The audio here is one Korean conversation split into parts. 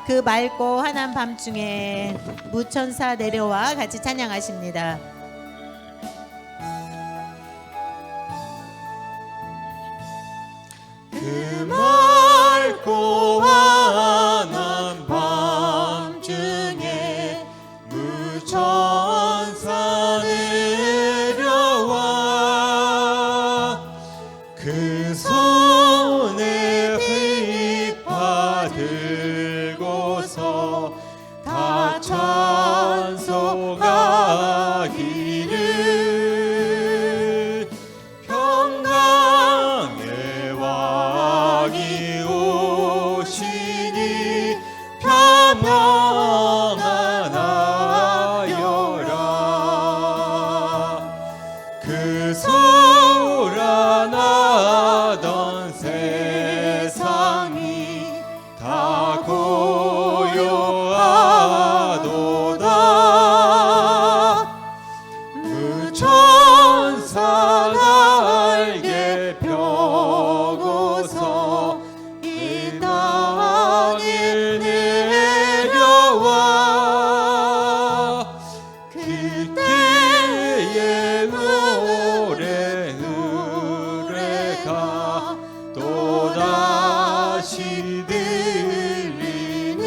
그 맑고 환한 밤중에 무천사 내려와 같이 찬양하십니다. 그 맑고 환한 밤중에 무천사 내려와 그 손에 휘파 들고서 다 찬송하기를 평강의 왕이 오시니 평안하여라. 그 소란하던 세상이 다 고요하도다. 무천사 날개 펴고서 이 땅에 내려와 그때의 노래 노래가 또다시 들리니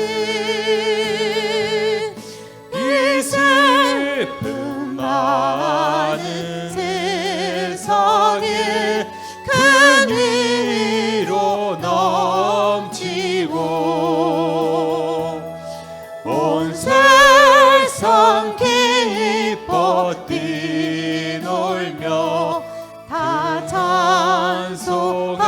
이 슬픔 많은 세상에 큰 위로 넘치고 온 세상 기뻐 뛰놀며 다 찬송하이다.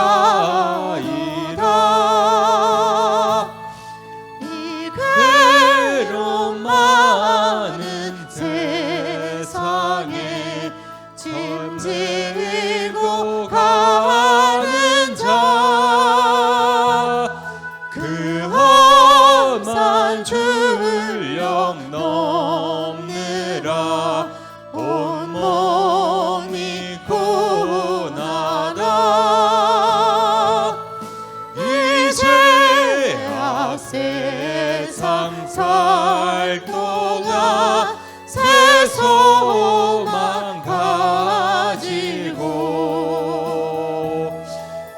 이 괴로움 많은 세상에 짐지고 가는 자 그 험한 출령 넘느라 온몸이 고나다. 이제야 세상 살 동안 새 소망 가지고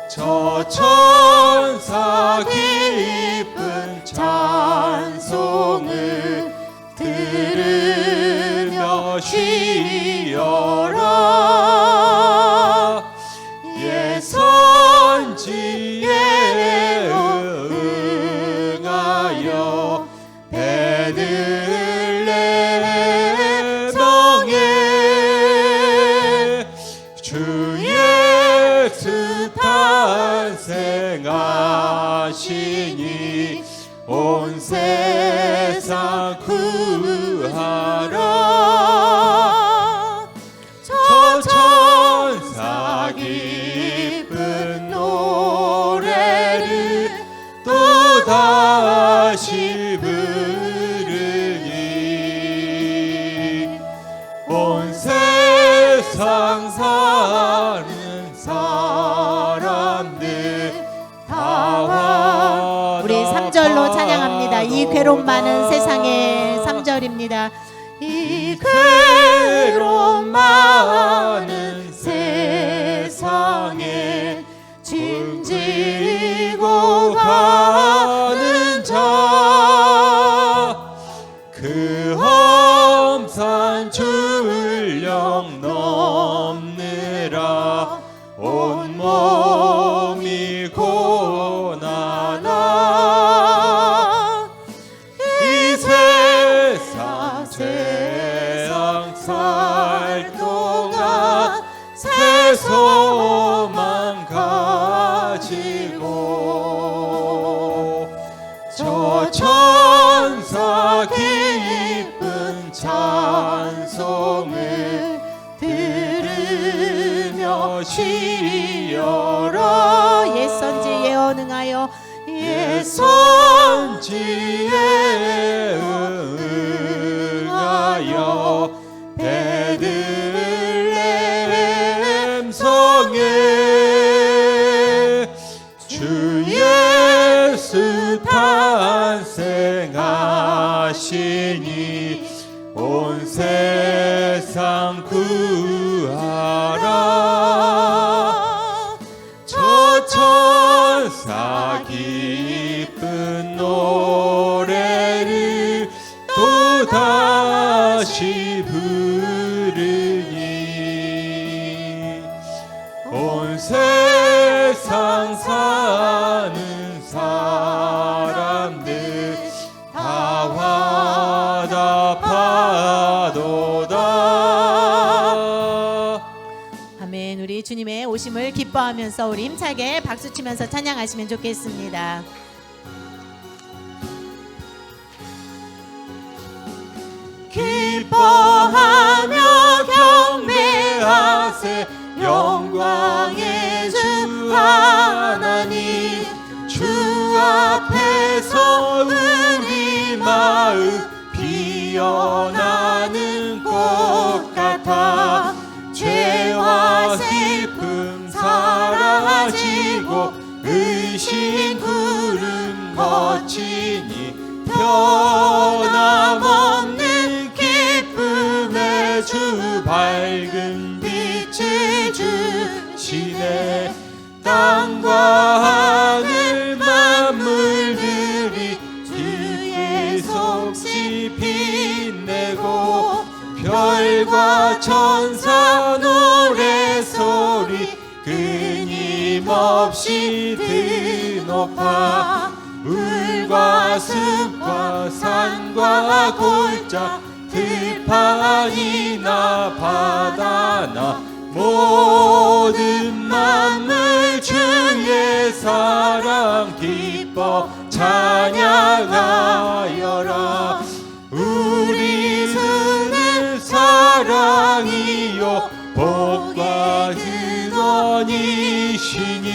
저 천사 기쁜 찬송을 들으며 쉬어라. 예선지에 응하여 베들레헴 성에 주 예수 탄생하시니 온 세상 구하라. 저 천사 기쁜 노래를 또다시 부르니 온 세상 사는 사람들 다 우리 3절로 찬양합니다. 이 괴로움 많은 세상에 3절입니다. 이 괴로움 많은 세상에 짐지고 가는 자 그 험산 출령 넘느라 온몸이 고나나. 이 세상 살 동안 새 소망 가지고 저 천사 기쁜 찬송을 들으며 쉬어라. 옛선지에 언응하여 옛선지에 응하여 베들레헴 성에 주 예수 탄생 온 세상 사는 사람들 다 화답하도다. 아멘. 우리 주님의 오심을 기뻐하면서 우리 힘차게 박수치면서 찬양하시면 좋겠습니다. 기뻐하며 경배하세 영광의 주 하나님. 주 앞에서 우리 마음 피어나는 꽃 같아 죄와 슬픔 사라지고 의심 구름 거치니 변함없는 기쁨의 주 밝은 빛을 주시네. 땅과 하늘 만물들이 주의 솜씨 빛내고 별과 천사 노래소리 끊임없이 드높아 물과 숲과 산과 골짜 들판이나 바다나 모든 만물 주의 사랑 기뻐 찬양하여라. 우리 주는 사랑이요 복과 근원이시니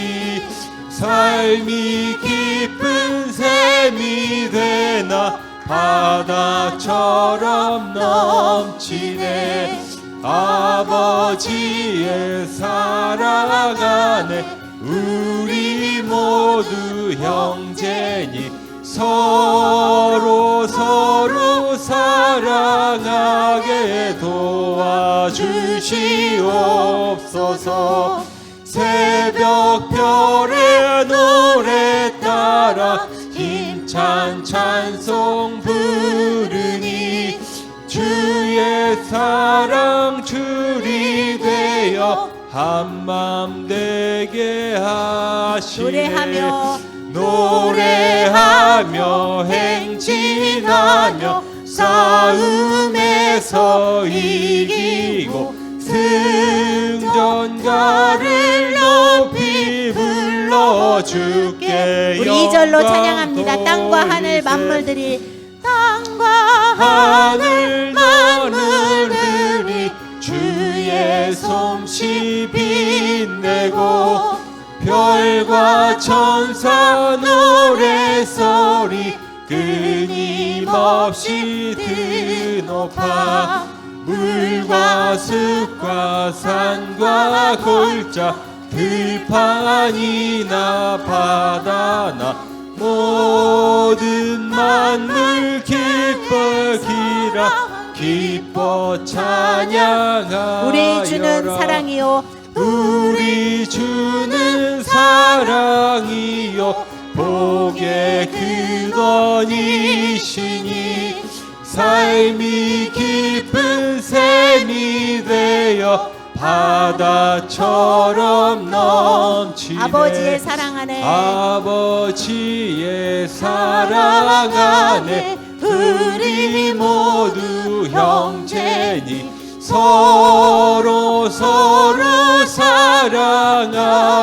삶이 기쁜 샘이 되나 바다처럼 넘치네. 아버지의 사랑 안에 우리 모두 형제니 서로 사랑하게 도와주시옵소서. 새벽별의 노래 따라 힘찬 찬송 부르니 주의 사랑 줄이 되어 한맘 되게 하시네. 노래하며 행진하며 싸움에서 이기고 승전가를 높이 불러 주께 우리 2절로 찬양합니다. 땅과 하늘 만물들이 땅과 하늘 만물들이 주의 솜씨 빛내고 별과 천사 노래소리 끊임없이 드높아 물과 숲과 산과 골짜 들판이나 바다나 모든 만물 기뻐 찬양하여라. 우리 주는 사랑이요 우리 주는 사랑이요 복의 근원이시니 삶이 기쁜 샘이 되어 바다처럼 넘치네. 아버지의 사랑 안에 아버지의 사랑 안에 우리 모두 형제니 서로 사랑하게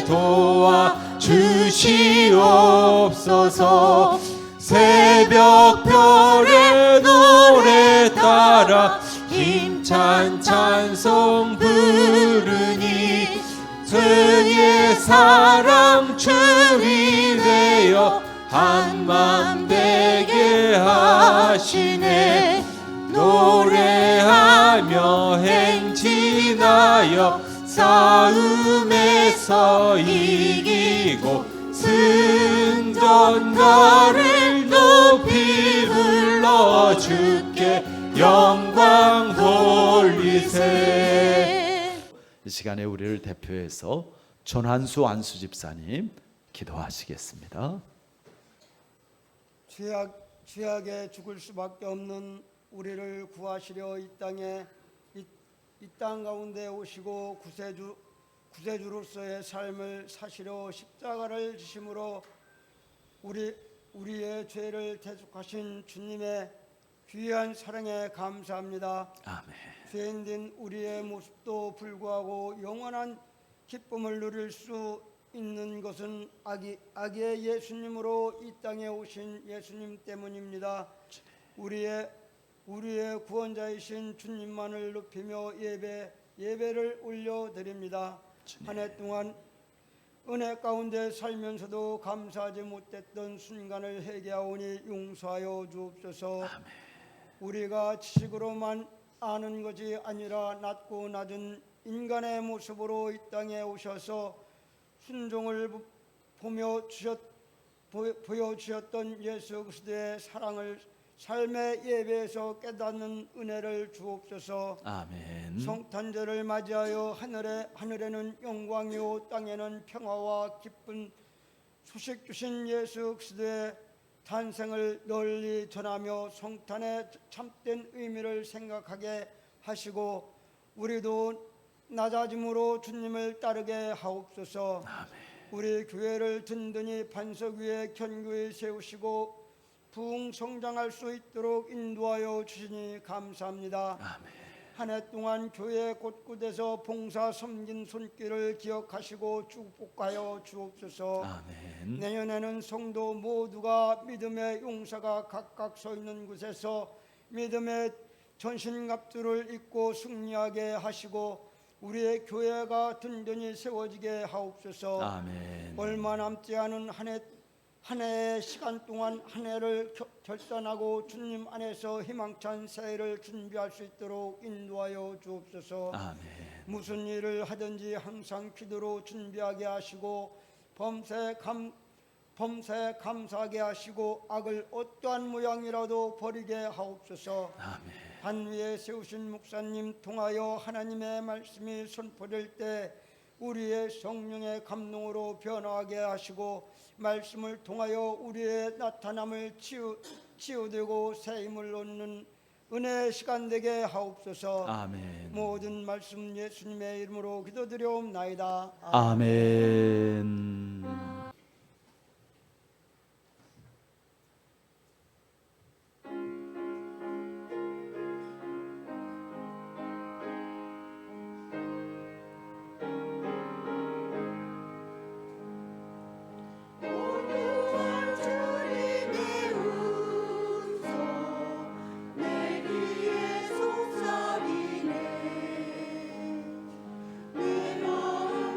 도와주시옵소서. 새벽별의 노래 따라 힘찬 찬송 부르니 주의 사랑 줄이 되어 한맘 되게 하시네. 노래하며 행진하여 싸움에서 이기고 승전가를 높이 불러 주께 영광 돌리세. 이 시간에 우리를 대표해서 전한수 안수 집사님 기도하시겠습니다. 죄악에 죽을 수밖에 없는 우리를 구하시려 이 땅에 이 땅 가운데 오시고 구세주 구세주로서의 삶을 사시려 십자가를 지심으로 우리의 죄를 대속하신 주님의 귀한 사랑에 감사합니다. 아멘. 죄인된 우리의 모습도 불구하고 영원한 기쁨을 누릴 수 있는 것은 아기의 예수님으로 이 땅에 오신 예수님 때문입니다. 우리의 구원자이신 주님만을 높이며 예배를 올려드립니다. 한 해 동안 은혜 가운데 살면서도 감사하지 못했던 순간을 회개하오니 용서하여 주옵소서. 우리가 지식으로만 아는 것이 아니라 낮고 낮은 인간의 모습으로 이 땅에 오셔서 순종을 보여주셨던 예수 그리스도의 사랑을 삶의 예배에서 깨닫는 은혜를 주옵소서. 아멘. 성탄절을 맞이하여 하늘에는 영광이요 땅에는 평화와 기쁜 소식 주신 예수 그리스도의 탄생을 널리 전하며 성탄의 참된 의미를 생각하게 하시고 우리도 낮아짐으로 주님을 따르게 하옵소서. 우리 교회를 든든히 반석 위에 견고히 세우시고 부흥 성장할 수 있도록 인도하여 주시니 감사합니다. 한 해 동안 교회 곳곳에서 봉사 섬긴 손길을 기억하시고 축복하여 주옵소서. 아멘. 내년에는 성도 모두가 믿음의 용사가 각각 서 있는 곳에서 믿음의 전신갑주를 입고 승리하게 하시고 우리의 교회가 든든히 세워지게 하옵소서. 아멘. 얼마 남지 않은 한 해의 시간 동안 한 해를 결단하고 주님 안에서 희망찬 새해를 준비할 수 있도록 인도하여 주옵소서. 아멘. 무슨 일을 하든지 항상 기도로 준비하게 하시고 범사에 감사하게 하시고 악을 어떠한 모양이라도 버리게 하옵소서. 아멘. 단 위에 세우신 목사님 통하여 하나님의 말씀이 선포될 때 우리의 성령의 감동으로 변화하게 하시고 말씀을 통하여 우리의 나타남을 치유되고 새 힘을 얻는 은혜의 시간 되게 하옵소서. 아멘. 모든 말씀 예수님의 이름으로 기도드려옵나이다. 아멘. 내 마음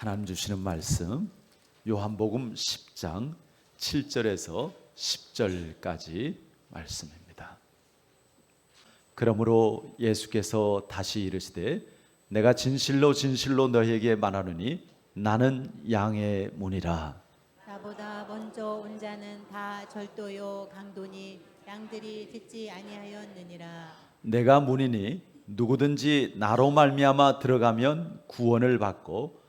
하나님 주시는 말씀 요한복음 10장 7절에서 10절까지 말씀입니다. 그러므로 예수께서 다시 이르시되 내가 진실로 진실로 너희에게 말하노니 나는 양의 문이라. 나보다 먼저 온 자는 다 절도요 강도니 양들이 듣지 아니하였느니라. 내가 문이니 누구든지 나로 말미암아 들어가면 구원을 받고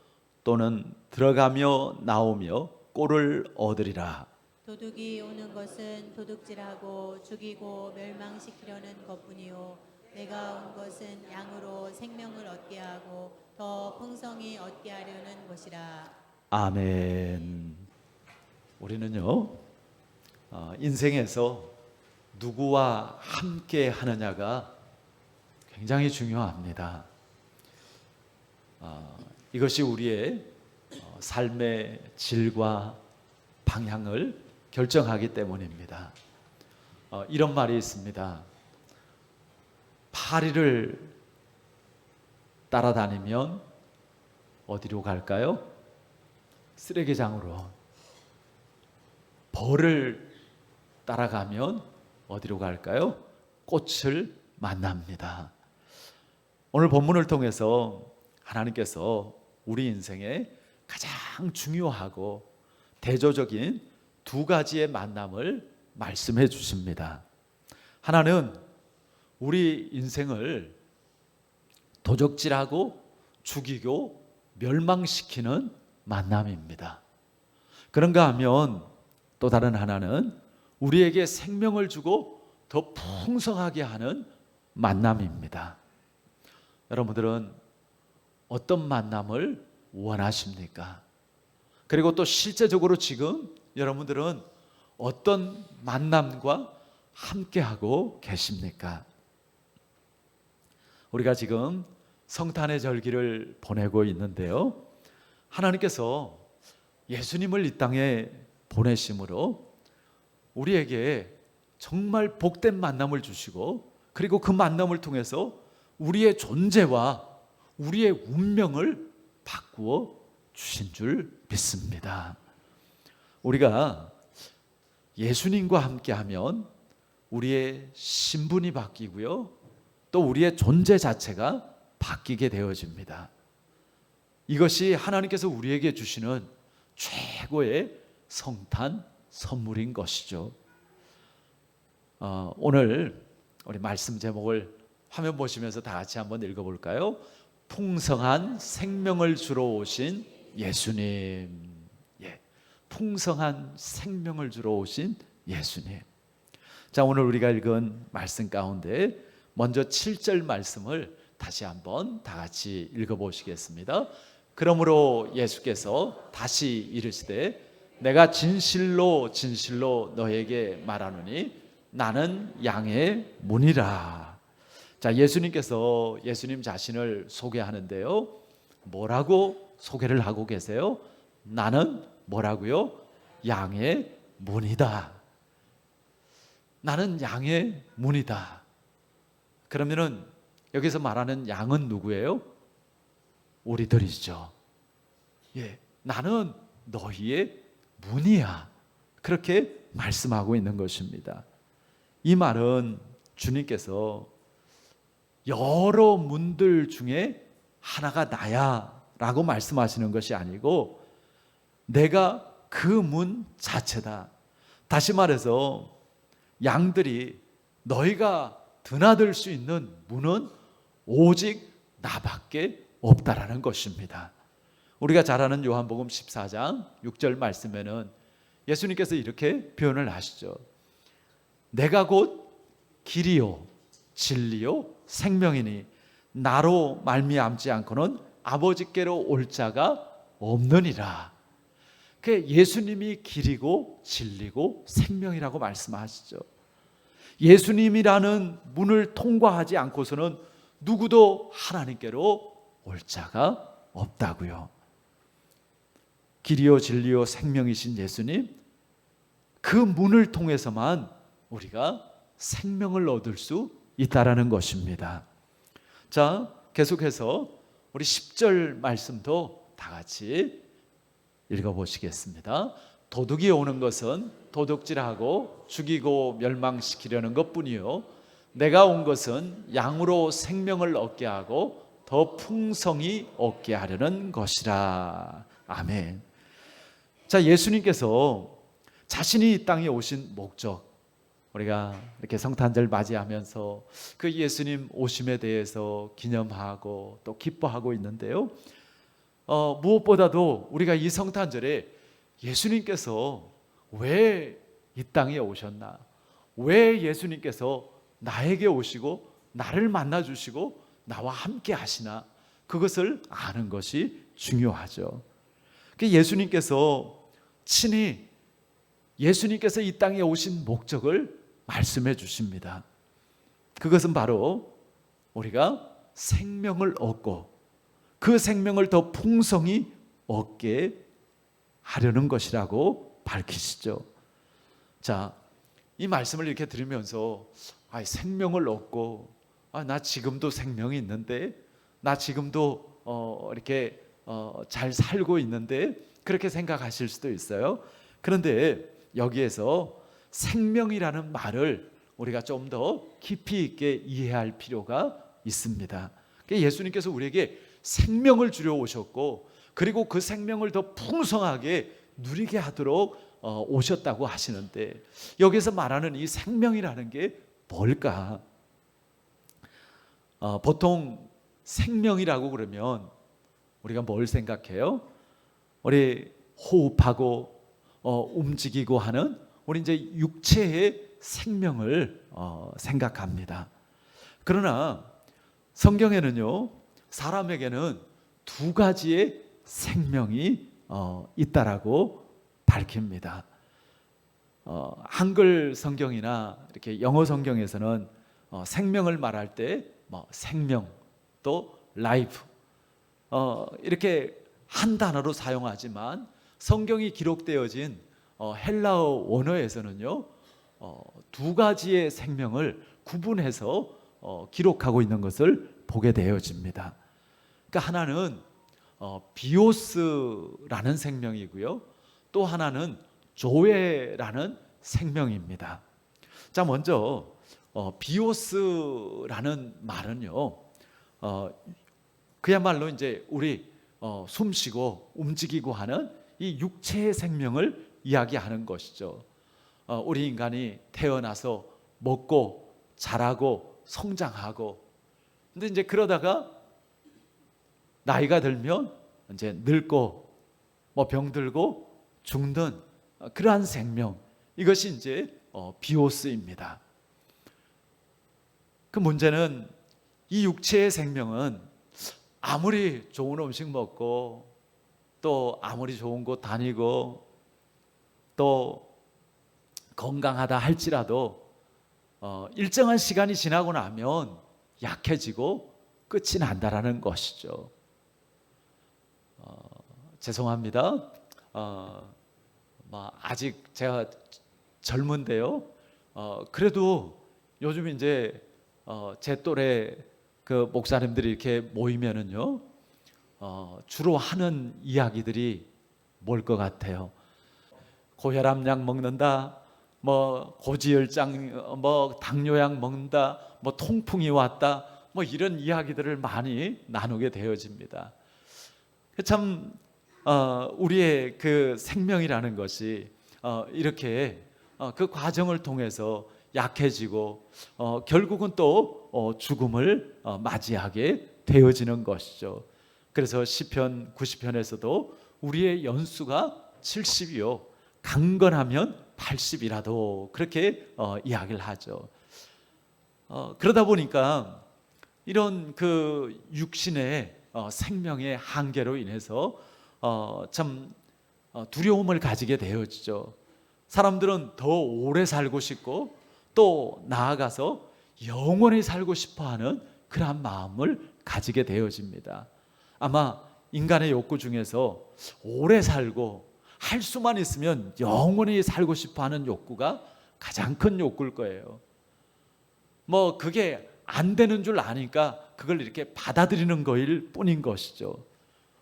또는 들어가며 나오며 꼴을 얻으리라. 도둑이 오는 것은 도둑질하고 죽이고 멸망시키려는 것뿐이요 내가 온 것은 양으로 생명을 얻게 하고 더 풍성히 얻게 하려는 것이라. 아멘. 우리는요 인생에서 누구와 함께 하느냐가 굉장히 중요합니다. 이것이 우리의 삶의 질과 방향을 결정하기 때문입니다. 이런 말이 있습니다. 파리를 따라다니면 어디로 갈까요? 쓰레기장으로. 벌을 따라가면 어디로 갈까요? 꽃을 만납니다. 오늘 본문을 통해서 하나님께서 우리 인생에 가장 중요하고 대조적인 두 가지의 만남을 말씀해 주십니다. 하나는 우리 인생을 도적질하고 죽이고 멸망시키는 만남입니다. 그런가 하면 또 다른 하나는 우리에게 생명을 주고 더 풍성하게 하는 만남입니다. 여러분들은 어떤 만남을 원하십니까? 그리고 또 실제적으로 지금 여러분들은 어떤 만남과 함께하고 계십니까? 우리가 지금 성탄의 절기를 보내고 있는데요, 하나님께서 예수님을 이 땅에 보내심으로 우리에게 정말 복된 만남을 주시고 그리고 그 만남을 통해서 우리의 존재와 우리의 운명을 바꾸어 주신 줄 믿습니다. 우리가 예수님과 함께하면 우리의 신분이 바뀌고요, 또 우리의 존재 자체가 바뀌게 되어집니다. 이것이 하나님께서 우리에게 주시는 최고의 성탄 선물인 것이죠. 오늘 우리 말씀 제목을 화면 보시면서 다 같이 한번 읽어볼까요? 풍성한 생명을 주러 오신 예수님. 풍성한 생명을 주러 오신 예수님. 자, 오늘 우리가 읽은 말씀 가운데 먼저 7절 말씀을 다시 한번 다 같이 읽어보시겠습니다. 그러므로 예수께서 다시 이르시되 내가 진실로 진실로 너에게 말하노니 나는 양의 문이라. 자, 예수님께서 예수님 자신을 소개하는데요, 뭐라고 소개를 하고 계세요? 나는 뭐라고요? 양의 문이다. 나는 양의 문이다. 그러면은 여기서 말하는 양은 누구예요? 우리들이죠. 나는 너희의 문이야. 그렇게 말씀하고 있는 것입니다. 이 말은 주님께서 여러 문들 중에 하나가 나야 라고 말씀하시는 것이 아니고 내가 그 문 자체다. 다시 말해서 양들이 너희가 드나들 수 있는 문은 오직 나밖에 없다라는 것입니다. 우리가 잘 아는 요한복음 14장 6절 말씀에는 예수님께서 이렇게 표현을 하시죠. 내가 곧 길이요 진리요 생명이니 나로 말미암지 않고는 아버지께로 올 자가 없느니라. 예수님이 길이고 진리고 생명이라고 말씀하시죠. 예수님이라는 문을 통과하지 않고서는 누구도 하나님께로 올 자가 없다고요. 길이요 진리요 생명이신 예수님, 그 문을 통해서만 우리가 생명을 얻을 수 있다라는 것입니다. 자, 계속해서 우리 10절 말씀도 다 같이 읽어보시겠습니다. 도둑이 오는 것은 도둑질하고 죽이고 멸망시키려는 것뿐이요 내가 온 것은 양으로 생명을 얻게 하고 더 풍성히 얻게 하려는 것이라. 아멘. 자, 예수님께서 자신이 이 땅에 오신 목적, 우리가 이렇게 성탄절 맞이하면서 그 예수님 오심에 대해서 기념하고 또 기뻐하고 있는데요. 무엇보다도 우리가 이 성탄절에 예수님께서 왜 이 땅에 오셨나? 왜 예수님께서 나에게 오시고 나를 만나 주시고 나와 함께 하시나? 그것을 아는 것이 중요하죠. 예수님께서 친히 예수님께서 이 땅에 오신 목적을 말씀해 주십니다. 그것은 바로 우리가 생명을 얻고 그 생명을 더 풍성히 얻게 하려는 것이라고 밝히시죠. 자, 이 말씀을 이렇게 들으면서 생명을 얻고 나 지금도 생명이 있는데 나 지금도 이렇게 잘 살고 있는데 그렇게 생각하실 수도 있어요. 그런데 여기에서 생명이라는 말을 우리가 좀 더 깊이 있게 이해할 필요가 있습니다. 예수님께서 우리에게 생명을 주려 오셨고 그리고 그 생명을 더 풍성하게 누리게 하도록 오셨다고 하시는데 여기서 말하는 이 생명이라는 게 뭘까? 보통 생명이라고 그러면 우리가 뭘 생각해요? 우리 호흡하고 움직이고 하는 우리 이제 육체의 생명을 생각합니다. 그러나 성경에는요, 사람에게는 두 가지의 생명이 있다라고 밝힙니다. 한글 성경이나 이렇게 영어 성경에서는 생명을 말할 때 생명 또 라이프 이렇게 한 단어로 사용하지만 성경이 기록되어진 헬라어 원어에서는요 두 가지의 생명을 구분해서 기록하고 있는 것을 보게 되어집니다. 그러니까 하나는 비오스라는 생명이고요, 또 하나는 조에라는 생명입니다. 자, 먼저 비오스라는 말은요, 그야말로 이제 우리 숨쉬고 움직이고 하는 이 육체의 생명을 이야기하는 것이죠. 우리 인간이 태어나서 먹고 자라고 성장하고, 근데 이제 그러다가 나이가 들면 이제 늙고 병들고 죽는 그러한 생명, 이것이 이제 비오스입니다. 그 문제는 이 육체의 생명은 아무리 좋은 음식 먹고 또 아무리 좋은 곳 다니고 또 건강하다 할지라도 일정한 시간이 지나고 나면 약해지고 끝이 난다라는 것이죠. 죄송합니다. 아직 제가 젊은데요. 그래도 요즘 이제 제 또래 그 목사님들이 이렇게 모이면은요, 주로 하는 이야기들이 뭘 것 같아요? 고혈압약 먹는다, 고지혈장, 당뇨약 먹는다, 통풍이 왔다, 이런 이야기들을 많이 나누게 되어집니다. 참 우리의 그 생명이라는 것이 이렇게 그 과정을 통해서 약해지고 결국은 또 죽음을 맞이하게 되어지는 것이죠. 그래서 시편 90편에서도 우리의 연수가 70이요 강건하면 80이라도 그렇게 이야기를 하죠. 그러다 보니까 이런 그 육신의 생명의 한계로 인해서 참 두려움을 가지게 되어지죠. 사람들은 더 오래 살고 싶고 또 나아가서 영원히 살고 싶어하는 그러한 마음을 가지게 되어집니다. 아마 인간의 욕구 중에서 오래 살고 할 수만 있으면 영원히 살고 싶어하는 욕구가 가장 큰 욕구일 거예요. 그게 안 되는 줄 아니까 그걸 이렇게 받아들이는 거일 뿐인 것이죠.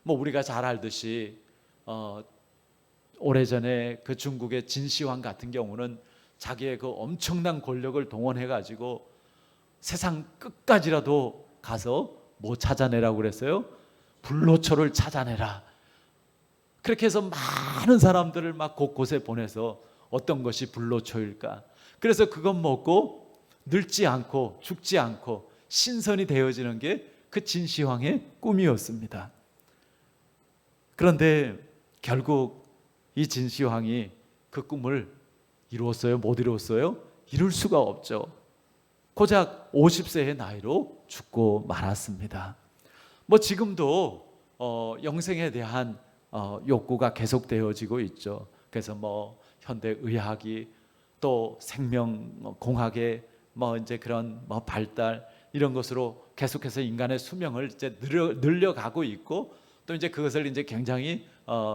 뭐 우리가 잘 알듯이 오래전에 그 중국의 진시황 같은 경우는 자기의 그 엄청난 권력을 동원해 가지고 세상 끝까지라도 가서 뭐 찾아내라고 그랬어요? 불로초를 찾아내라. 그렇게 해서 많은 사람들을 막 곳곳에 보내서 어떤 것이 불로초일까? 그래서 그것 먹고 늙지 않고 죽지 않고 신선이 되어지는 게 그 진시황의 꿈이었습니다. 그런데 결국 이 진시황이 그 꿈을 이루었어요? 못 이루었어요? 이룰 수가 없죠. 고작 50세의 나이로 죽고 말았습니다. 뭐 지금도 영생에 대한 욕구가 계속되어지고 있죠. 그래서 뭐 현대 의학이 또 생명공학의 뭐 이제 그런 뭐 발달 이런 것으로 계속해서 인간의 수명을 이제 늘려가고 있고 또 이제 그것을 이제 굉장히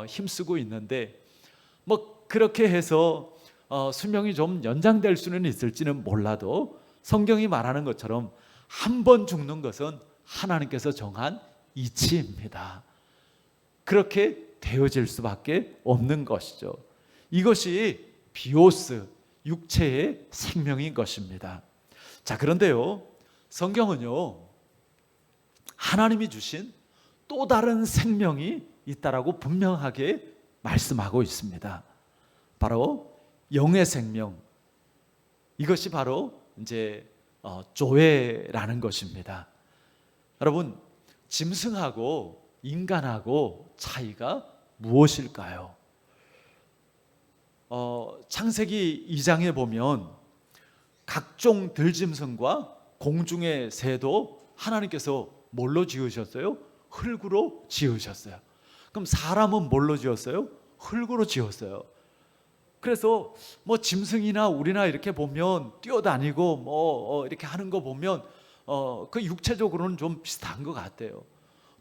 힘쓰고 있는데 뭐 그렇게 해서 수명이 좀 연장될 수는 있을지는 몰라도 성경이 말하는 것처럼 한 번 죽는 것은 하나님께서 정한 이치입니다. 그렇게 되어질 수밖에 없는 것이죠. 이것이 비오스, 육체의 생명인 것입니다. 자, 그런데요, 성경은요, 하나님이 주신 또 다른 생명이 있다라고 분명하게 말씀하고 있습니다. 바로 영의 생명. 이것이 바로 이제 조회라는 것입니다. 여러분, 짐승하고 인간하고 차이가 무엇일까요? 창세기 2장에 보면 각종 들짐승과 공중의 새도 하나님께서 뭘로 지으셨어요? 흙으로 지으셨어요. 그럼 사람은 뭘로 지었어요? 흙으로 지었어요. 그래서 뭐 짐승이나 우리나 이렇게 보면 뛰어다니고 뭐 이렇게 하는 거 보면 그 육체적으로는 좀 비슷한 것 같아요.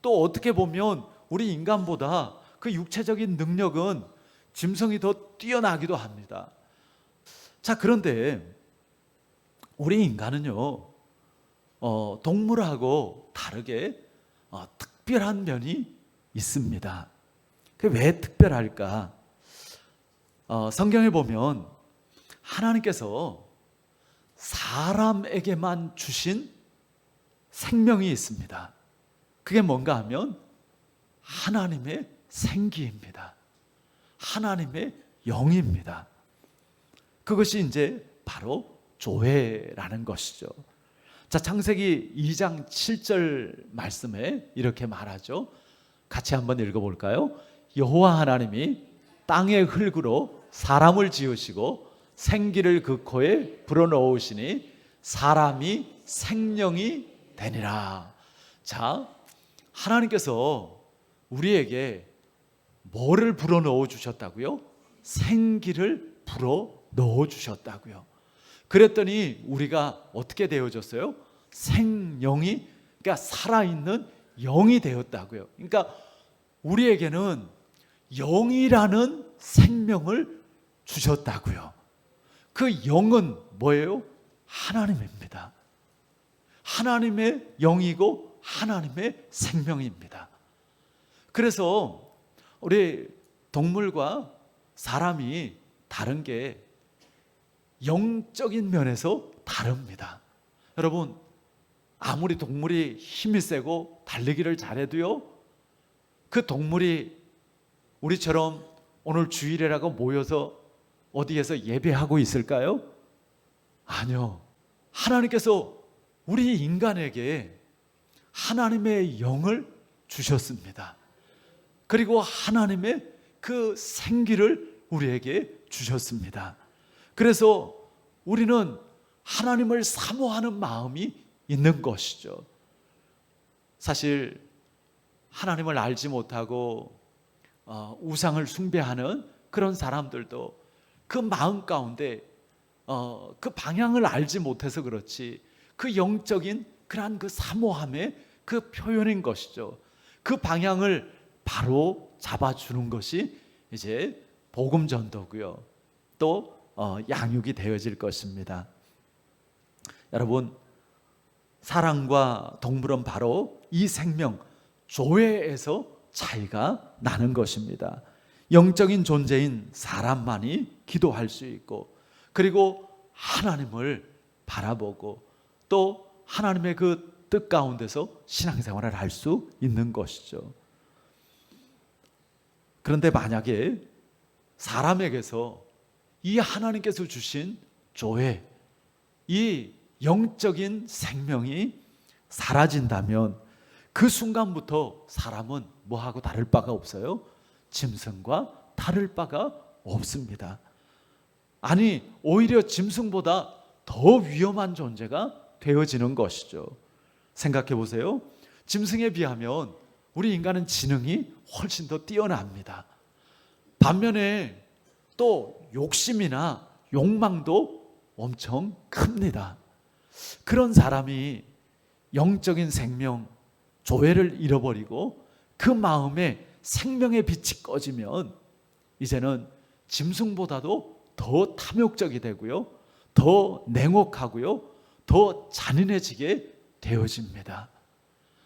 또 어떻게 보면 우리 인간보다 그 육체적인 능력은 짐승이 더 뛰어나기도 합니다. 자, 그런데 우리 인간은요, 동물하고 다르게 특별한 면이 있습니다. 그게 왜 특별할까? 성경에 보면 하나님께서 사람에게만 주신 생명이 있습니다. 그게 뭔가 하면 하나님의 생기입니다. 하나님의 영입니다. 그것이 이제 바로 조회라는 것이죠. 자, 창세기 2장 7절 말씀에 이렇게 말하죠. 같이 한번 읽어볼까요? 여호와 하나님이 땅의 흙으로 사람을 지으시고 생기를 그 코에 불어넣으시니 사람이 생명이 되니라. 자, 하나님께서 우리에게 뭐를 불어넣어 주셨다고요? 생기를 불어넣어 주셨다고요. 그랬더니 우리가 어떻게 되어졌어요? 생영이, 그러니까 살아있는 영이 되었다고요. 그러니까 우리에게는 영이라는 생명을 주셨다고요. 그 영은 뭐예요? 하나님입니다. 하나님의 영이고 하나님의 생명입니다. 그래서 우리 동물과 사람이 다른 게 영적인 면에서 다릅니다. 여러분, 아무리 동물이 힘이 세고 달리기를 잘해도요, 그 동물이 우리처럼 오늘 주일이라고 모여서 어디에서 예배하고 있을까요? 아니요. 하나님께서 우리 인간에게 하나님의 영을 주셨습니다. 그리고 하나님의 그 생기를 우리에게 주셨습니다. 그래서 우리는 하나님을 사모하는 마음이 있는 것이죠. 사실 하나님을 알지 못하고 우상을 숭배하는 그런 사람들도 그 마음 가운데 그 방향을 알지 못해서 그렇지, 그 영적인 그러한 그 사모함의 그 표현인 것이죠. 그 방향을 바로 잡아주는 것이 이제 복음 전도고요. 또 양육이 되어질 것입니다. 여러분, 사람과 동물은 바로 이 생명 조회에서 차이가 나는 것입니다. 영적인 존재인 사람만이 기도할 수 있고, 그리고 하나님을 바라보고 또 하나님의 그 뜻 가운데서 신앙생활을 할 수 있는 것이죠. 그런데 만약에 사람에게서 이 하나님께서 주신 조회, 이 영적인 생명이 사라진다면 그 순간부터 사람은 뭐하고 다를 바가 없어요? 짐승과 다를 바가 없습니다. 아니, 오히려 짐승보다 더 위험한 존재가 되어지는 것이죠. 생각해 보세요. 짐승에 비하면 우리 인간은 지능이 훨씬 더 뛰어납니다. 반면에 또 욕심이나 욕망도 엄청 큽니다. 그런 사람이 영적인 생명, 조회를 잃어버리고 그 마음에 생명의 빛이 꺼지면 이제는 짐승보다도 더 탐욕적이 되고요, 더 냉혹하고요, 더 잔인해지게 되어집니다.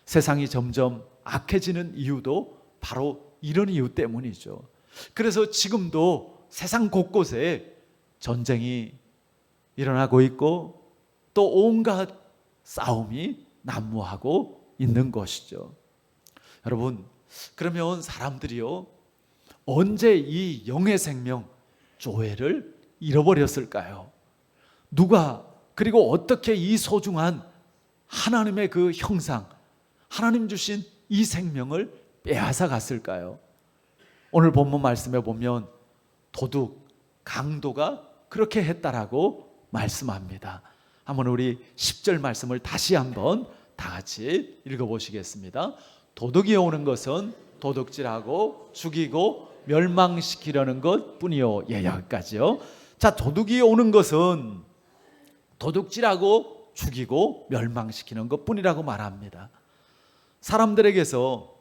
세상이 점점 악해지는 이유도 바로 이런 이유 때문이죠. 그래서 지금도 세상 곳곳에 전쟁이 일어나고 있고 또 온갖 싸움이 난무하고 있는 것이죠. 여러분, 그러면 사람들이요, 언제 이 영의 생명 조회를 잃어버렸을까요? 누가, 그리고 어떻게 이 소중한 하나님의 그 형상, 하나님 주신 이 생명을 빼앗아 갔을까요? 오늘 본문 말씀에 보면 도둑, 강도가 그렇게 했다라고 말씀합니다. 한번 우리 10절 말씀을 다시 한번 다 같이 읽어보시겠습니다. 도둑이 오는 것은 도둑질하고 죽이고 멸망시키려는 것 뿐이요. 예, 여기까지요. 자, 도둑이 오는 것은 도둑질하고 죽이고 멸망시키는 것 뿐이라고 말합니다. 사람들에게서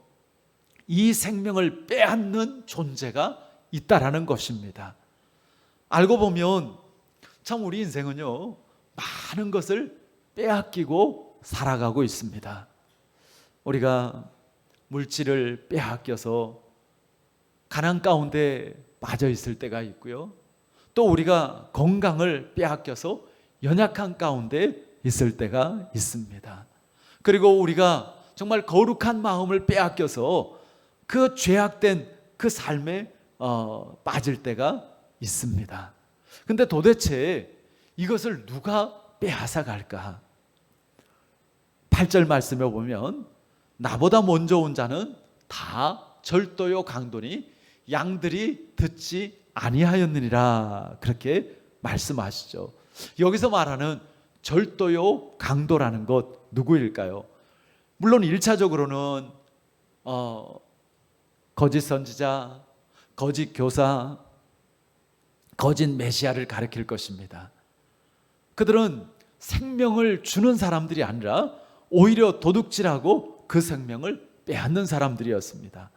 이 생명을 빼앗는 존재가 있다라는 것입니다. 알고 보면 참 우리 인생은요, 많은 것을 빼앗기고 살아가고 있습니다. 우리가 물질을 빼앗겨서 가난 가운데 빠져 있을 때가 있고요, 또 우리가 건강을 빼앗겨서 연약한 가운데 있을 때가 있습니다. 그리고 우리가 정말 거룩한 마음을 빼앗겨서 그 죄악된 그 삶에 빠질 때가 있습니다. 근데 도대체 이것을 누가 빼앗아 갈까? 8절 말씀에 보면 나보다 먼저 온 자는 다 절도요 강도니 양들이 듣지 아니하였느니라, 그렇게 말씀하시죠. 여기서 말하는 절도요 강도라는 것 누구일까요? 물론 1차적으로는 거짓 선지자, 거짓 교사, 거짓 메시아를 가리킬 것입니다. 그들은 생명을 주는 사람들이 아니라 오히려 도둑질하고 그 생명을 빼앗는 사람들이었습니다.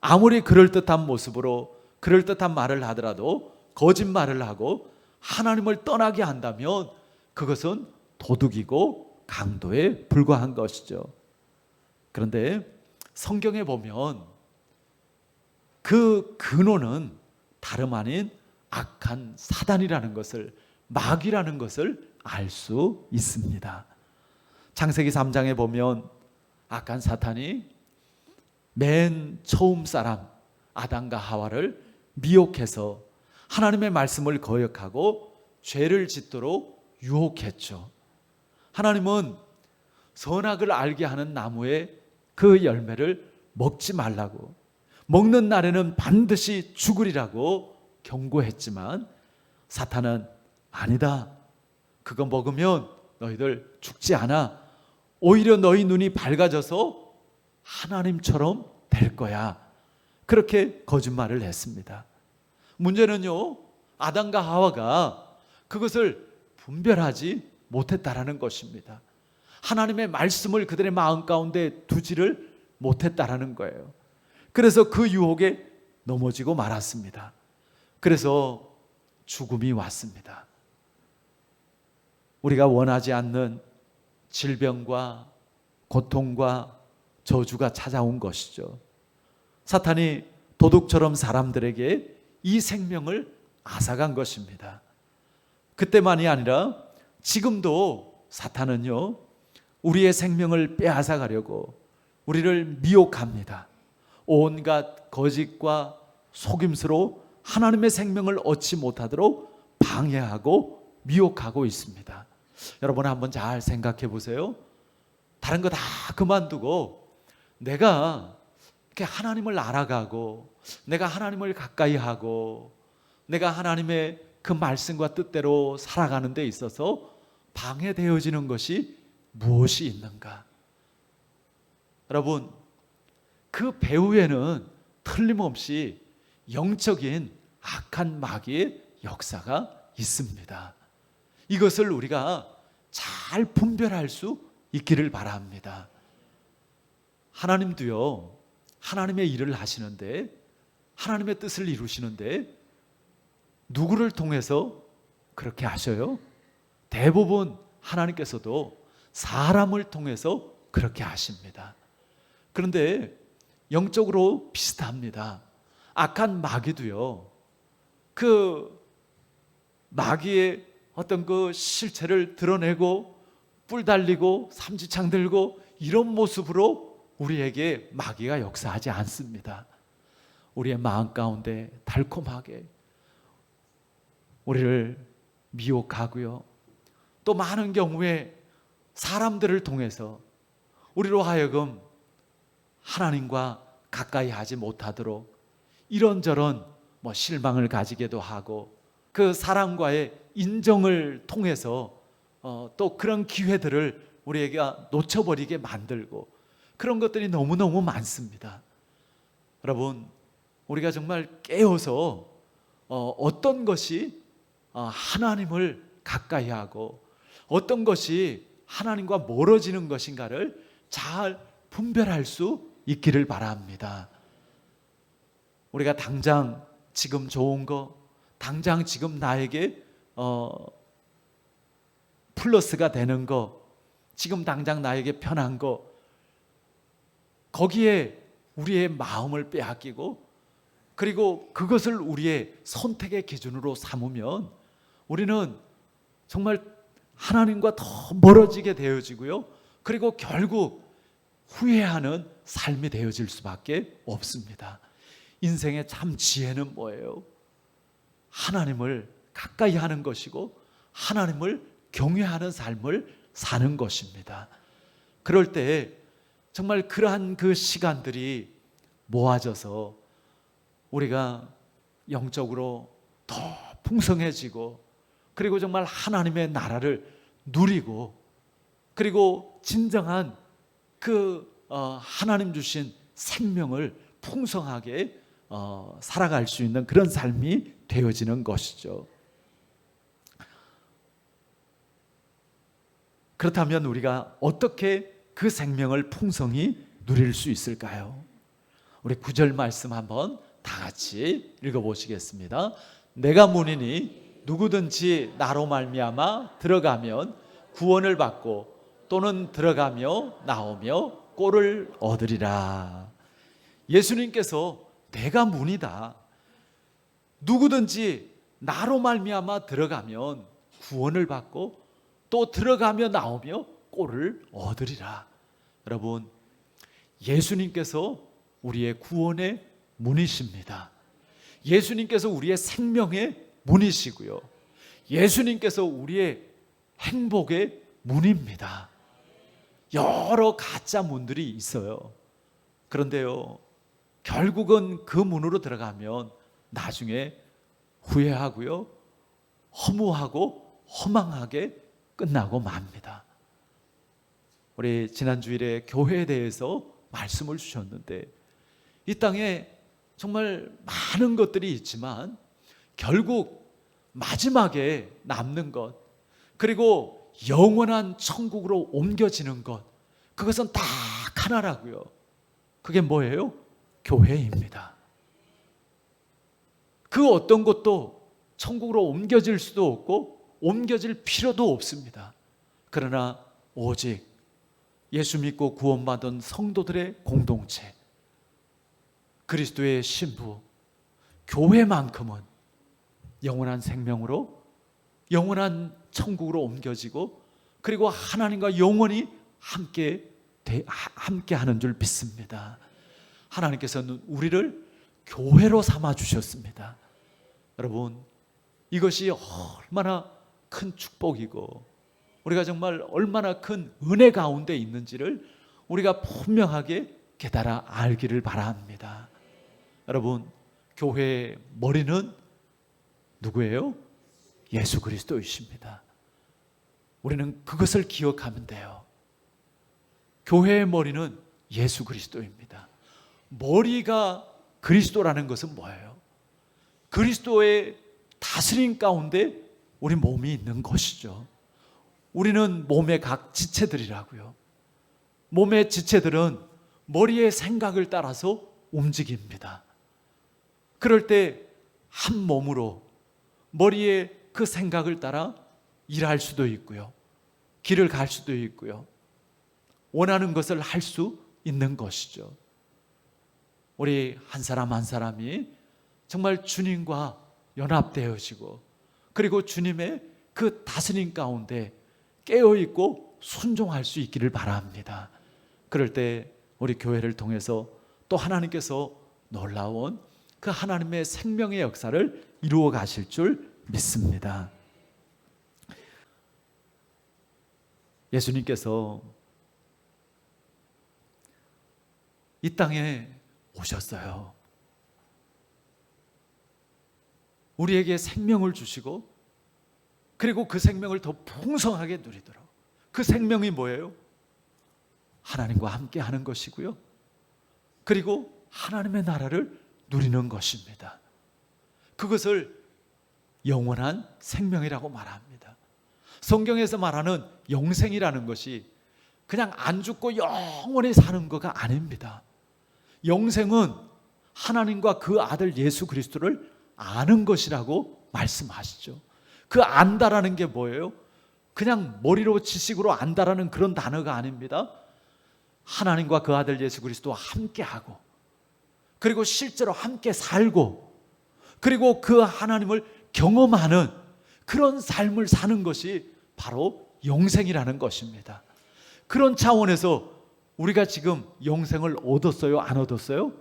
아무리 그럴듯한 모습으로 그럴듯한 말을 하더라도 거짓말을 하고 하나님을 떠나게 한다면 그것은 도둑이고 강도에 불과한 것이죠. 그런데 성경에 보면 그 근원은 다름 아닌 악한 사단이라는 것을, 마귀라는 것을 알 수 있습니다. 창세기 3장에 보면 악한 사탄이 맨 처음 사람 아담과 하와를 미혹해서 하나님의 말씀을 거역하고 죄를 짓도록 유혹했죠. 하나님은 선악을 알게 하는 나무의 그 열매를 먹지 말라고, 먹는 날에는 반드시 죽으리라고 경고했지만 사탄은 아니다, 그거 먹으면 너희들 죽지 않아, 오히려 너희 눈이 밝아져서 하나님처럼 될 거야, 그렇게 거짓말을 했습니다. 문제는요, 아담과 하와가 그것을 분별하지 못했다라는 것입니다. 하나님의 말씀을 그들의 마음 가운데 두지를 못했다라는 거예요. 그래서 그 유혹에 넘어지고 말았습니다. 그래서 죽음이 왔습니다. 우리가 원하지 않는 질병과 고통과 저주가 찾아온 것이죠. 사탄이 도둑처럼 사람들에게 이 생명을 앗아간 것입니다. 그때만이 아니라 지금도 사탄은요, 우리의 생명을 빼앗아 가려고 우리를 미혹합니다. 온갖 거짓과 속임수로 하나님의 생명을 얻지 못하도록 방해하고 미혹하고 있습니다. 여러분 한번 잘 생각해 보세요. 다른 거 다 그만두고 내가 이렇게 하나님을 알아가고 내가 하나님을 가까이 하고 내가 하나님의 그 말씀과 뜻대로 살아가는 데 있어서 방해되어지는 것이 무엇이 있는가? 여러분, 그 배후에는 틀림없이 영적인 악한 마귀의 역사가 있습니다. 이것을 우리가 잘 분별할 수 있기를 바랍니다. 하나님도요, 하나님의 일을 하시는데, 하나님의 뜻을 이루시는데 누구를 통해서 그렇게 하셔요? 대부분 하나님께서도 사람을 통해서 그렇게 하십니다. 그런데 영적으로 비슷합니다. 악한 마귀도요, 그 마귀의 어떤 그 실체를 드러내고 뿔 달리고 삼지창 들고 이런 모습으로 우리에게 마귀가 역사하지 않습니다. 우리의 마음 가운데 달콤하게 우리를 미혹하고요, 또 많은 경우에 사람들을 통해서 우리로 하여금 하나님과 가까이 하지 못하도록 이런저런 실망을 가지게도 하고, 그 사람과의 인정을 통해서 또 그런 기회들을 우리에게 놓쳐버리게 만들고, 그런 것들이 너무너무 많습니다. 여러분, 우리가 정말 깨어서 어떤 것이 하나님을 가까이 하고 어떤 것이 하나님과 멀어지는 것인가를 잘 분별할 수 있기를 바랍니다. 우리가 당장 지금 좋은 거, 당장 지금 나에게 플러스가 되는 거, 지금 당장 나에게 편한 거, 거기에 우리의 마음을 빼앗기고, 그리고 그것을 우리의 선택의 기준으로 삼으면 우리는 정말 하나님과 더 멀어지게 되어지고요, 그리고 결국 후회하는 삶이 되어질 수밖에 없습니다. 인생의 참 지혜는 뭐예요? 하나님을 가까이 하는 것이고 하나님을 경외하는 삶을 사는 것입니다. 그럴 때 정말 그러한 그 시간들이 모아져서 우리가 영적으로 더 풍성해지고, 그리고 정말 하나님의 나라를 누리고, 그리고 진정한 그 하나님 주신 생명을 풍성하게 살아갈 수 있는 그런 삶이 되어지는 것이죠. 그렇다면 우리가 어떻게 그 생명을 풍성히 누릴 수 있을까요? 우리 9절 말씀 한번 다 같이 읽어보시겠습니다. 내가 문이니 누구든지 나로 말미암아 들어가면 구원을 받고 또는 들어가며 나오며 꼴을 얻으리라. 예수님께서 내가 문이다, 누구든지 나로 말미암아 들어가면 구원을 받고 또 들어가며 나오며 꼴을 얻으리라. 여러분, 예수님께서 우리의 구원의 문이십니다. 예수님께서 우리의 생명의 문이시고요, 예수님께서 우리의 행복의 문입니다. 여러 가짜 문들이 있어요. 그런데요, 결국은 그 문으로 들어가면 나중에 후회하고요, 허무하고 허망하게 끝나고 맙니다. 우리 지난 주일에 교회에 대해서 말씀을 주셨는데, 이 땅에 정말 많은 것들이 있지만 결국 마지막에 남는 것, 그리고 영원한 천국으로 옮겨지는 것, 그것은 딱 하나라고요. 그게 뭐예요? 교회입니다. 그 어떤 것도 천국으로 옮겨질 수도 없고 옮겨질 필요도 없습니다. 그러나 오직 예수 믿고 구원받은 성도들의 공동체, 그리스도의 신부 교회만큼은 영원한 생명으로, 영원한 천국으로 옮겨지고, 그리고 하나님과 영원히 함께 하는 줄 믿습니다. 하나님께서는 우리를 교회로 삼아 주셨습니다. 여러분, 이것이 얼마나 큰 축복이고 우리가 정말 얼마나 큰 은혜 가운데 있는지를 우리가 분명하게 깨달아 알기를 바랍니다. 여러분, 교회의 머리는 누구예요? 예수 그리스도이십니다. 우리는 그것을 기억하면 돼요. 교회의 머리는 예수 그리스도입니다. 머리가 그리스도라는 것은 뭐예요? 그리스도의 다스림 가운데 우리 몸이 있는 것이죠. 우리는 몸의 각 지체들이라고요. 몸의 지체들은 머리의 생각을 따라서 움직입니다. 그럴 때 한 몸으로 머리의 그 생각을 따라 일할 수도 있고요, 길을 갈 수도 있고요, 원하는 것을 할 수 있는 것이죠. 우리 한 사람 한 사람이 정말 주님과 연합되어지고, 그리고 주님의 그 다스림 가운데 깨어있고 순종할 수 있기를 바랍니다. 그럴 때 우리 교회를 통해서 또 하나님께서 놀라운 그 하나님의 생명의 역사를 이루어 가실 줄 믿습니다. 예수님께서 이 땅에 오셨어요. 우리에게 생명을 주시고, 그리고 그 생명을 더 풍성하게 누리도록. 그 생명이 뭐예요? 하나님과 함께 하는 것이고요, 그리고 하나님의 나라를 누리는 것입니다. 그것을 영원한 생명이라고 말합니다. 성경에서 말하는 영생이라는 것이 그냥 안 죽고 영원히 사는 거가 아닙니다. 영생은 하나님과 그 아들 예수 그리스도를 아는 것이라고 말씀하시죠. 그 안다라는 게 뭐예요? 그냥 머리로 지식으로 안다라는 그런 단어가 아닙니다. 하나님과 그 아들 예수 그리스도와 함께하고, 그리고 실제로 함께 살고, 그리고 그 하나님을 경험하는 그런 삶을 사는 것이 바로 영생이라는 것입니다. 그런 차원에서 우리가 지금 영생을 얻었어요? 안 얻었어요?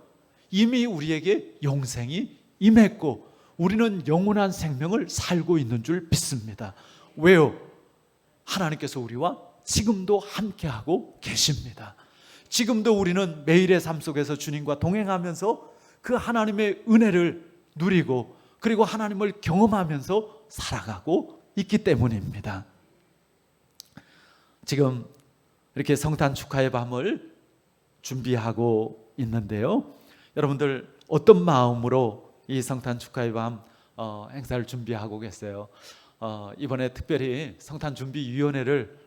이미 우리에게 영생이 임했고 우리는 영원한 생명을 살고 있는 줄 믿습니다. 왜요? 하나님께서 우리와 지금도 함께하고 계십니다. 지금도 우리는 매일의 삶 속에서 주님과 동행하면서 그 하나님의 은혜를 누리고, 그리고 하나님을 경험하면서 살아가고 있기 때문입니다. 지금 이렇게 성탄 축하의 밤을 준비하고 있는데요, 여러분들 어떤 마음으로 이 성탄 축하의 밤 행사를 준비하고 계세요? 이번에 특별히 성탄 준비위원회를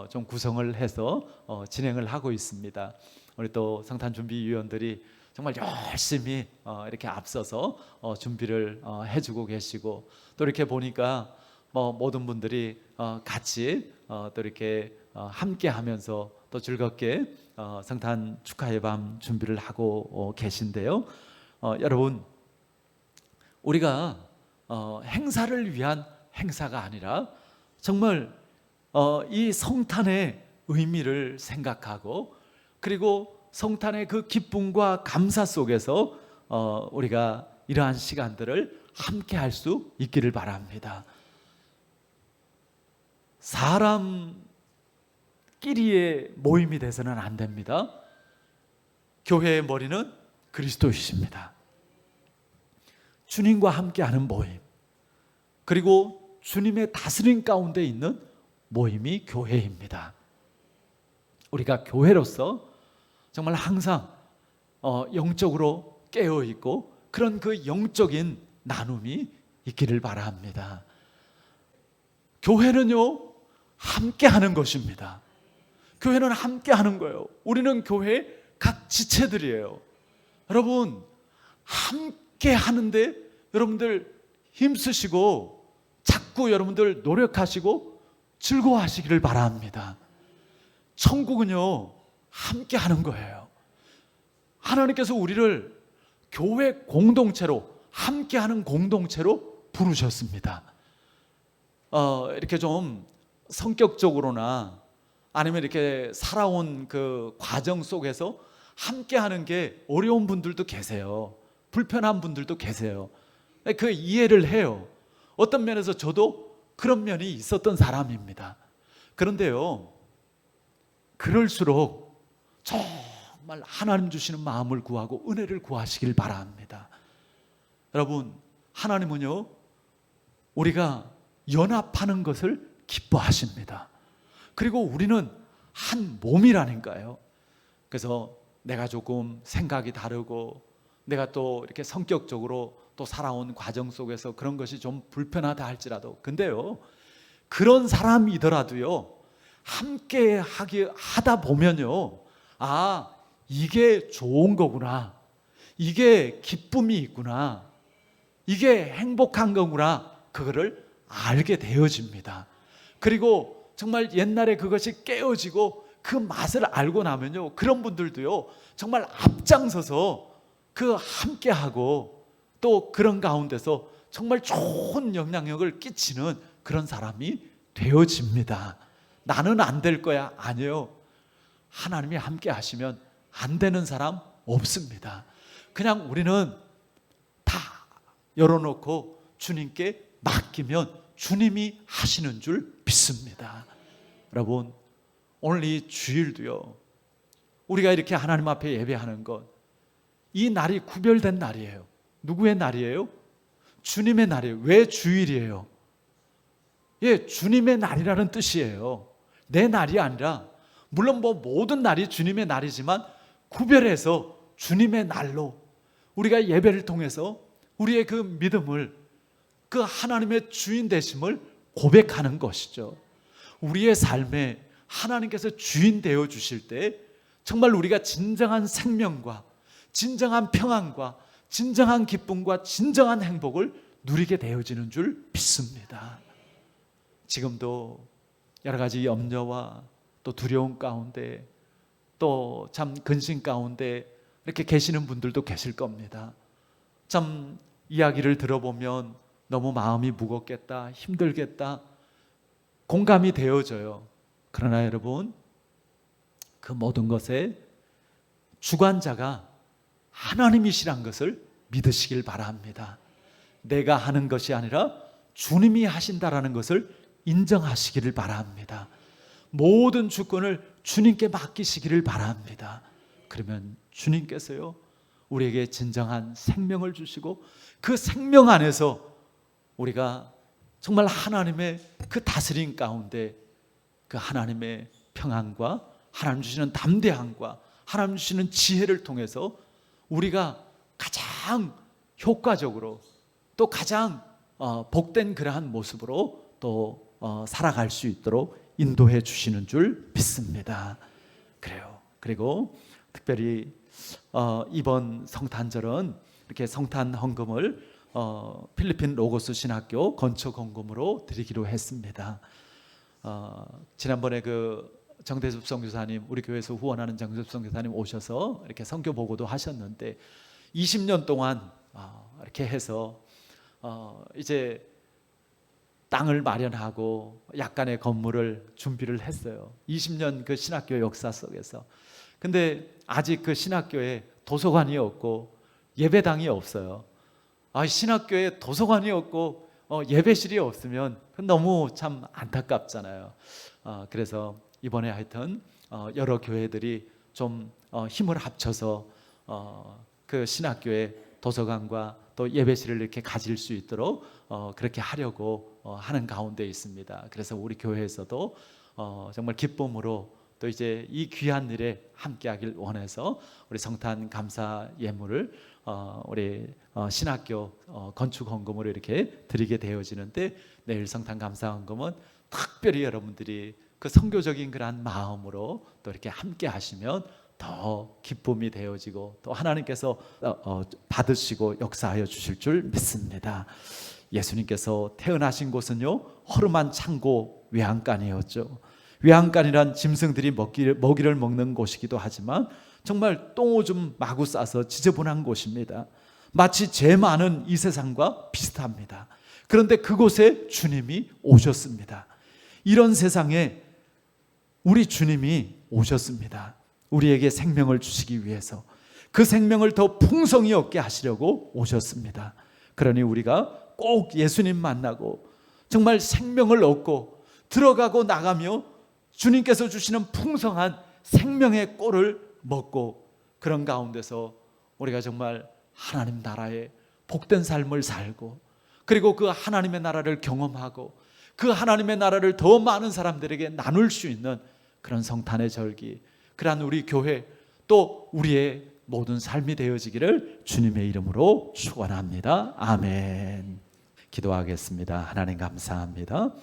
좀 구성을 해서 진행을 하고 있습니다. 우리 또 성탄 준비위원들이 정말 열심히 이렇게 앞서서 준비를 해주고 계시고, 또 이렇게 보니까 모든 분들이 같이 또 이렇게 함께하면서 또 즐겁게 성탄 축하의 밤 준비를 하고 계신데요. 여러분, 우리가 행사를 위한 행사가 아니라 정말 이 성탄의 의미를 생각하고, 그리고 성탄의 그 기쁨과 감사 속에서 우리가 이러한 시간들을 함께 할 수 있기를 바랍니다. 사람끼리의 모임이 돼서는 안 됩니다. 교회의 머리는 그리스도이십니다. 주님과 함께하는 모임, 그리고 주님의 다스림 가운데 있는 모임이 교회입니다. 우리가 교회로서 정말 항상 영적으로 깨어있고 그런 그 영적인 나눔이 있기를 바랍니다. 교회는요, 함께하는 것입니다. 교회는 함께하는 거예요. 우리는 교회의 각 지체들이에요. 여러분, 함께 하는데 여러분들 힘쓰시고 자꾸 여러분들 노력하시고 즐거워하시기를 바랍니다. 천국은요, 함께 하는 거예요. 하나님께서 우리를 교회 공동체로, 함께하는 공동체로 부르셨습니다. 이렇게 좀 성격적으로나 아니면 이렇게 살아온 그 과정 속에서 함께하는 게 어려운 분들도 계세요. 불편한 분들도 계세요. 그 이해를 해요. 어떤 면에서 저도 그런 면이 있었던 사람입니다. 그런데요, 그럴수록 정말 하나님 주시는 마음을 구하고 은혜를 구하시길 바랍니다. 여러분, 하나님은요, 우리가 연합하는 것을 기뻐하십니다. 그리고 우리는 한 몸이라니까요. 그래서 내가 조금 생각이 다르고 내가 또 이렇게 성격적으로 또 살아온 과정 속에서 그런 것이 좀 불편하다 할지라도, 근데요, 그런 사람이더라도요, 함께 하다 보면요, 아, 이게 좋은 거구나, 이게 기쁨이 있구나, 이게 행복한 거구나, 그거를 알게 되어집니다. 그리고 정말 옛날에 그것이 깨어지고 그 맛을 알고 나면요, 그런 분들도요, 정말 앞장서서 그 함께하고 또 그런 가운데서 정말 좋은 영향력을 끼치는 그런 사람이 되어집니다. 나는 안 될 거야. 아니에요. 하나님이 함께 하시면 안 되는 사람 없습니다. 그냥 우리는 다 열어놓고 주님께 맡기면 주님이 하시는 줄 믿습니다. 여러분, 오늘 이 주일도요, 우리가 이렇게 하나님 앞에 예배하는 것, 이 날이 구별된 날이에요. 누구의 날이에요? 주님의 날이에요. 왜 주일이에요? 예, 주님의 날이라는 뜻이에요. 내 날이 아니라, 물론 모든 날이 주님의 날이지만 구별해서 주님의 날로 우리가 예배를 통해서 우리의 그 믿음을, 그 하나님의 주인 되심을 고백하는 것이죠. 우리의 삶에 하나님께서 주인 되어 주실 때 정말 우리가 진정한 생명과 진정한 평안과 진정한 기쁨과 진정한 행복을 누리게 되어지는 줄 믿습니다. 지금도 여러 가지 염려와 또 두려움 가운데, 또 참 근심 가운데 이렇게 계시는 분들도 계실 겁니다. 참 이야기를 들어보면 너무 마음이 무겁겠다, 힘들겠다, 공감이 되어져요. 그러나 여러분, 그 모든 것에 주관자가 하나님이시란 것을 믿으시길 바랍니다. 내가 하는 것이 아니라 주님이 하신다라는 것을 인정하시기를 바랍니다. 모든 주권을 주님께 맡기시기를 바랍니다. 그러면 주님께서요, 우리에게 진정한 생명을 주시고 그 생명 안에서 우리가 정말 하나님의 그 다스림 가운데 그 하나님의 평안과 하나님 주시는 담대함과 하나님 주시는 지혜를 통해서 우리가 가장 효과적으로 또 가장 복된 그러한 모습으로 또 살아갈 수 있도록 인도해 주시는 줄 믿습니다. 그래요. 그리고 특별히 이번 성탄절은 이렇게 성탄 헌금을 필리핀 로고스 신학교 건축 헌금으로 드리기로 했습니다. 지난번에 그 정대섭 선교사님, 우리 교회에서 후원하는 정대섭 선교사님 오셔서 이렇게 선교 보고도 하셨는데 20년 동안 이렇게 해서 이제 땅을 마련하고 약간의 건물을 준비를 했어요. 20년 그 신학교 역사 속에서. 근데 아직 그 신학교에 도서관이 없고 예배당이 없어요. 신학교에 도서관이 없고 예배실이 없으면 너무 참 안타깝잖아요. 그래서 이번에 하여튼 여러 교회들이 좀 힘을 합쳐서 그 신학교에 도서관과 또 예배실을 이렇게 가질 수 있도록 그렇게 하려고 하는 가운데 있습니다. 그래서 우리 교회에서도 정말 기쁨으로 또 이제 이 귀한 일에 함께하길 원해서 우리 성탄 감사 예물을 우리 신학교 건축 헌금으로 이렇게 드리게 되어지는데, 내일 성탄 감사 헌금은 특별히 여러분들이 그 선교적인 그러한 마음으로 또 이렇게 함께 하시면 더 기쁨이 되어지고 또 하나님께서 받으시고 역사하여 주실 줄 믿습니다. 예수님께서 태어나신 곳은요, 허름한 창고 외양간이었죠. 외양간이란 짐승들이 먹이를 먹는 곳이기도 하지만 정말 똥오줌 마구 싸서 지저분한 곳입니다. 마치 죄 많은 이 세상과 비슷합니다. 그런데 그곳에 주님이 오셨습니다. 이런 세상에 우리 주님이 오셨습니다. 우리에게 생명을 주시기 위해서, 그 생명을 더 풍성히 얻게 하시려고 오셨습니다. 그러니 우리가 꼭 예수님 만나고 정말 생명을 얻고 들어가고 나가며 주님께서 주시는 풍성한 생명의 꼴을 먹고, 그런 가운데서 우리가 정말 하나님 나라의 복된 삶을 살고, 그리고 그 하나님의 나라를 경험하고 그 하나님의 나라를 더 많은 사람들에게 나눌 수 있는 그런 성탄의 절기, 그러한 우리 교회 또 우리의 모든 삶이 되어지기를 주님의 이름으로 축원합니다. 아멘. 기도하겠습니다. 하나님 감사합니다.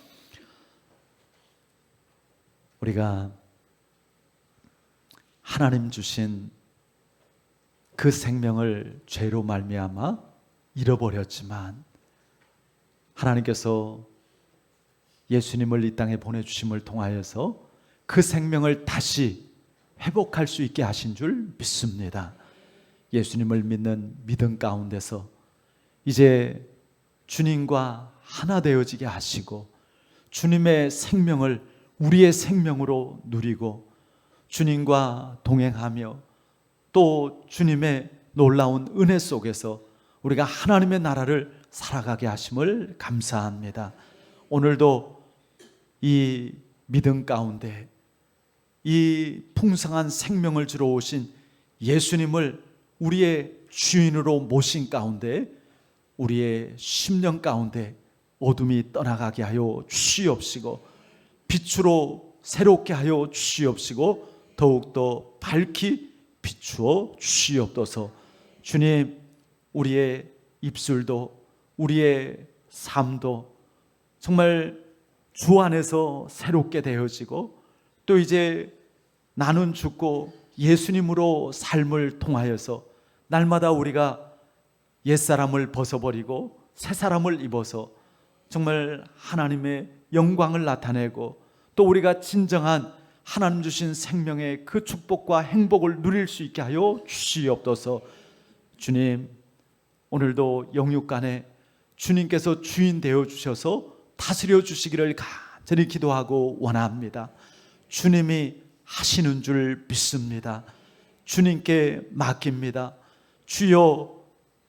우리가 하나님 주신 그 생명을 죄로 말미암아 잃어버렸지만, 하나님께서 예수님을 이 땅에 보내주심을 통하여서 그 생명을 다시 회복할 수 있게 하신 줄 믿습니다. 예수님을 믿는 믿음 가운데서 이제 주님과 하나 되어지게 하시고, 주님의 생명을 우리의 생명으로 누리고 주님과 동행하며 또 주님의 놀라운 은혜 속에서 우리가 하나님의 나라를 살아가게 하심을 감사합니다. 오늘도 이 믿음 가운데 이 풍성한 생명을 주러 오신 예수님을 우리의 주인으로 모신 가운데 우리의 심령 가운데 어둠이 떠나가게 하여 주시옵시고, 빛으로 새롭게 하여 주시옵시고, 더욱더 밝히 비추어 주시옵소서. 주님, 우리의 입술도 우리의 삶도 정말 주 안에서 새롭게 되어지고, 또 이제 나는 죽고 예수님으로 삶을 통하여서 날마다 우리가 옛사람을 벗어버리고 새사람을 입어서 정말 하나님의 영광을 나타내고, 또 우리가 진정한 하나님 주신 생명의 그 축복과 행복을 누릴 수 있게 하여 주시옵소서. 주님, 오늘도 영육간에 주님께서 주인 되어 주셔서 다스려 주시기를 간절히 기도하고 원합니다. 주님이 하시는 줄 믿습니다. 주님께 맡깁니다. 주여,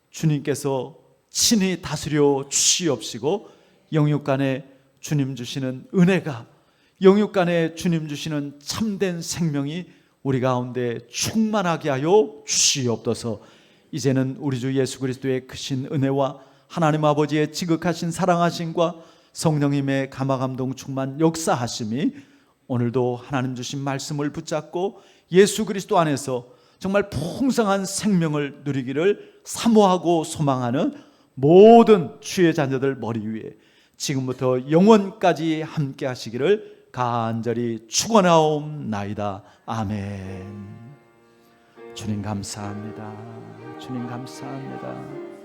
주님께서 친히 다스려 주시옵시고, 영육간에 주님 주시는 은혜가, 영육간에 주님 주시는 참된 생명이 우리 가운데 충만하게 하여 주시옵소서. 이제는 우리 주 예수 그리스도의 크신 은혜와 하나님 아버지의 지극하신 사랑하심과 성령님의 감화감동 충만 역사하심이 오늘도 하나님 주신 말씀을 붙잡고 예수 그리스도 안에서 정말 풍성한 생명을 누리기를 사모하고 소망하는 모든 주의 자녀들 머리 위에 지금부터 영원까지 함께 하시기를 간절히 축원하옵나이다. 아멘. 주님 감사합니다. 주님 감사합니다.